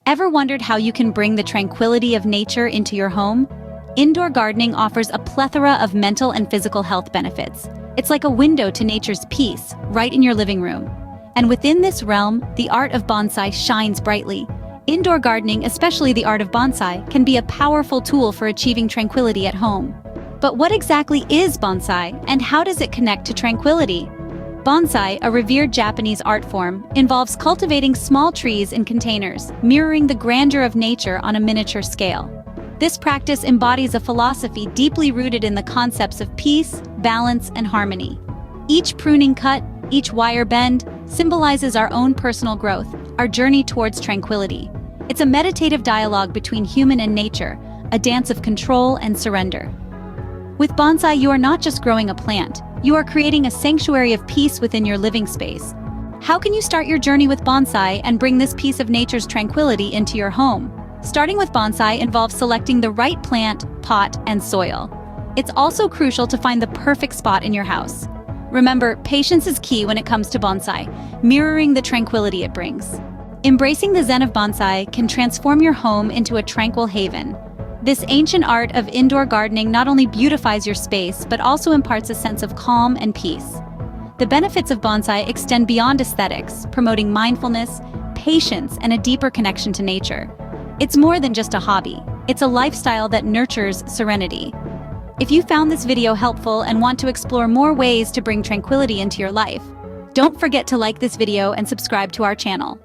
Ever wondered how you can bring the tranquility of nature into your home? Indoor gardening offers a plethora of mental and physical health benefits. It's like a window to nature's peace, right in your living room. And within this realm, the art of bonsai shines brightly. Indoor gardening, especially the art of bonsai, can be a powerful tool for achieving tranquility at home. But what exactly is bonsai, and how does it connect to tranquility? Bonsai, a revered Japanese art form, involves cultivating small trees in containers, mirroring the grandeur of nature on a miniature scale. This practice embodies a philosophy deeply rooted in the concepts of peace, balance, and harmony. Each pruning cut, each wire bend, symbolizes our own personal growth, our journey towards tranquility. It's a meditative dialogue between human and nature, a dance of control and surrender. With bonsai, you are not just growing a plant, you are creating a sanctuary of peace within your living space. How can you start your journey with bonsai and bring this piece of nature's tranquility into your home? Starting with bonsai involves selecting the right plant, pot, and soil. It's also crucial to find the perfect spot in your house. Remember, patience is key when it comes to bonsai, mirroring the tranquility it brings. Embracing the Zen of Bonsai can transform your home into a tranquil haven. This ancient art of indoor gardening not only beautifies your space, but also imparts a sense of calm and peace. The benefits of bonsai extend beyond aesthetics, promoting mindfulness, patience, and a deeper connection to nature. It's more than just a hobby. It's a lifestyle that nurtures serenity. If you found this video helpful and want to explore more ways to bring tranquility into your life, don't forget to like this video and subscribe to our channel.